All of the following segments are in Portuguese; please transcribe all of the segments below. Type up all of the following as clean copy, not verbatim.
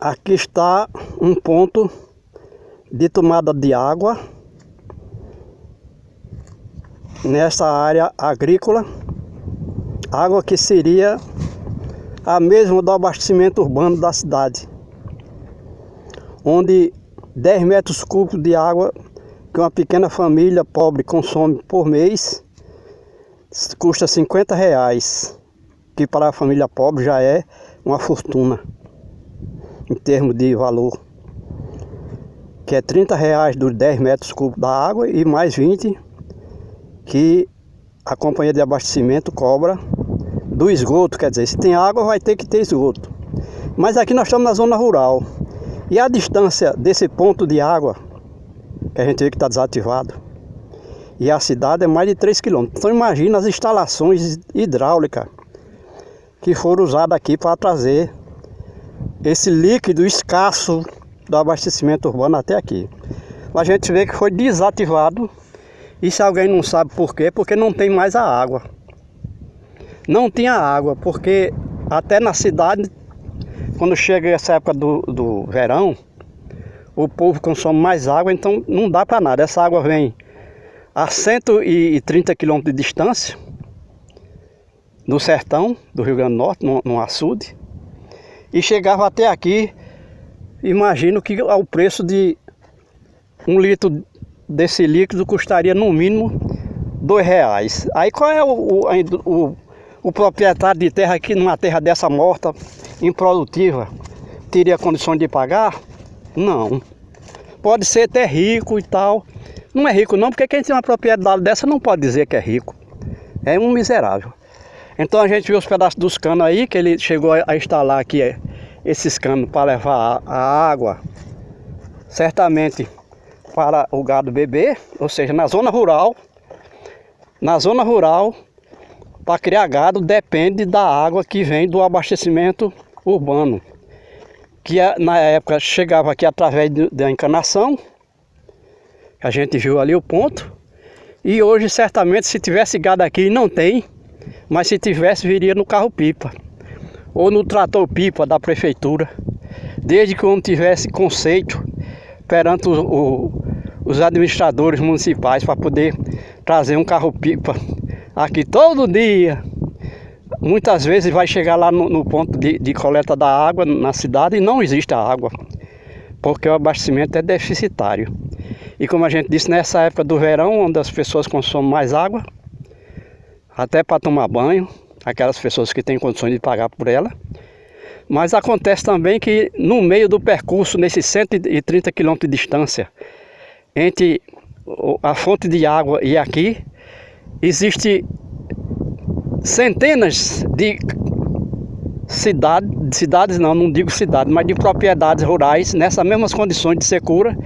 Aqui está um ponto de tomada de água nessa área agrícola, água que seria a mesma do abastecimento urbano da cidade, onde 10 metros cúbicos de água que uma pequena família pobre consome por mês custa R$50, que para a família pobre já é uma fortuna em termos de valor, que é R$30 dos 10 metros cúbicos da água e mais 20 que a companhia de abastecimento cobra do esgoto. Quer dizer, se tem água vai ter que ter esgoto. Mas aqui nós estamos na zona rural e a distância desse ponto de água que a gente vê que está desativado e a cidade é mais de 3 km. Então imagina as instalações hidráulicas que foram usadas aqui para trazer esse líquido escasso do abastecimento urbano até aqui. A gente vê que foi desativado. E se alguém não sabe por quê, porque não tem mais a água. Não tinha água, porque até na cidade, quando chega essa época do verão, o povo consome mais água, então não dá para nada. Essa água vem a 130 km de distância, do sertão, do Rio Grande do Norte, no açude, e chegava até aqui. Imagino que ao preço de 1 litro desse líquido custaria no mínimo R$2. Aí qual é o proprietário de terra aqui, numa terra dessa morta, improdutiva, teria condições de pagar? Não. Pode ser até rico e tal. Não é rico não, porque quem tem uma propriedade dessa não pode dizer que é rico. É um miserável. Então a gente viu os pedaços dos canos aí, que ele chegou a instalar aqui esses canos para levar a água, certamente para o gado beber, ou seja, na zona rural, para criar gado depende da água que vem do abastecimento urbano, que na época chegava aqui através da encanação, a gente viu ali o ponto, e hoje certamente se tivesse gado aqui, não tem, mas se tivesse viria no carro-pipa, ou no trator-pipa da prefeitura, desde que o homem tivesse conceito perante os administradores municipais para poder trazer um carro-pipa aqui todo dia. Muitas vezes vai chegar lá no ponto de coleta da água na cidade e não existe a água, porque o abastecimento é deficitário. E como a gente disse, nessa época do verão, onde as pessoas consomem mais água, até para tomar banho, aquelas pessoas que têm condições de pagar por ela. Mas acontece também que no meio do percurso, nesses 130 km de distância, entre a fonte de água e aqui, existe centenas de cidades não digo cidade, mas de propriedades rurais, nessas mesmas condições de secura,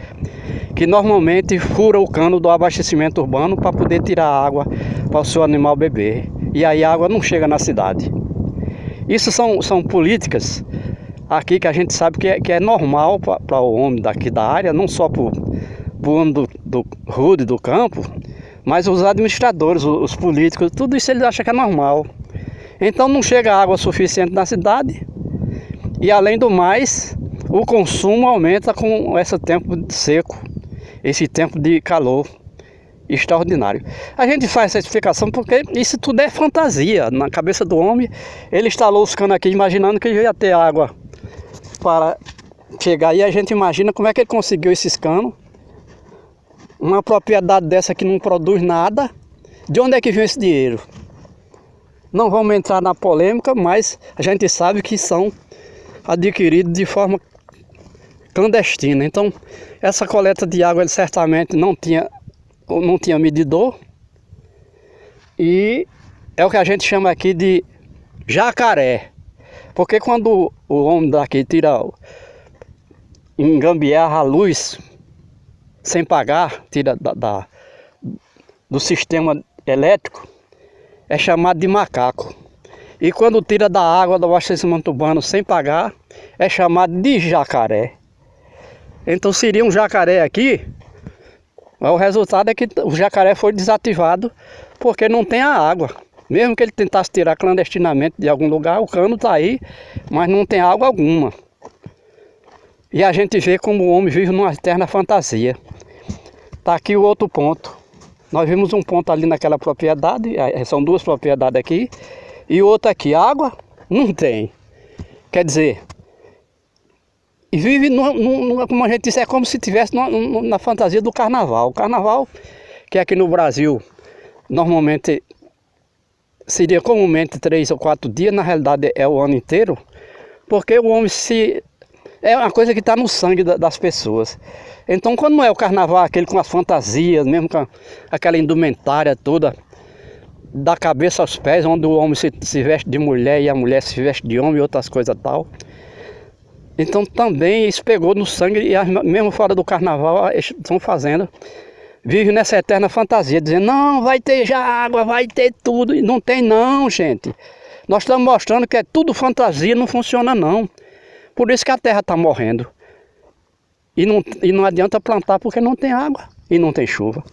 que normalmente fura o cano do abastecimento urbano para poder tirar a água para o seu animal beber. E aí a água não chega na cidade. Isso são políticas aqui que a gente sabe que é normal para o homem daqui da área, não só para o homem do rude, do campo, mas os administradores, os políticos, tudo isso eles acham que é normal. Então não chega água suficiente na cidade e além do mais, o consumo aumenta com esse tempo seco, esse tempo de calor extraordinário. A gente faz essa explicação porque isso tudo é fantasia na cabeça do homem. Ele instalou os canos aqui imaginando que ia ter água para chegar, e a gente imagina como é que ele conseguiu esses canos. Uma propriedade dessa que não produz nada, de onde é que vem esse dinheiro? Não vamos entrar na polêmica, mas a gente sabe que são adquiridos de forma clandestina. Então essa coleta de água ele certamente não tinha medidor, e é o que a gente chama aqui de jacaré, porque quando o homem daqui engambiarra a luz sem pagar, tira do sistema elétrico, é chamado de macaco. E quando tira da água do abastecimento urbano sem pagar, é chamado de jacaré. Então seria um jacaré aqui. O resultado é que o jacaré foi desativado porque não tem a água. Mesmo que ele tentasse tirar clandestinamente de algum lugar, o cano está aí, mas não tem água alguma. E a gente vê como o homem vive numa eterna fantasia. Tá aqui o outro ponto. Nós vimos um ponto ali naquela propriedade, são duas propriedades aqui, e outra aqui. Água não tem. Quer dizer, e vive, como a gente disse, é como se estivesse na fantasia do carnaval. O carnaval, que aqui no Brasil, normalmente seria comumente 3 ou 4 dias, na realidade é o ano inteiro, porque o homem é uma coisa que está no sangue das pessoas. Então, quando não é o carnaval, aquele com as fantasias, mesmo com aquela indumentária toda, da cabeça aos pés, onde o homem se veste de mulher e a mulher se veste de homem e outras coisas tal. Então também isso pegou no sangue, e mesmo fora do carnaval eles estão fazendo, vivem nessa eterna fantasia, dizendo, não, vai ter já água, vai ter tudo. E não tem não, gente. Nós estamos mostrando que é tudo fantasia, não funciona não. Por isso que a terra está morrendo. E não adianta plantar porque não tem água e não tem chuva.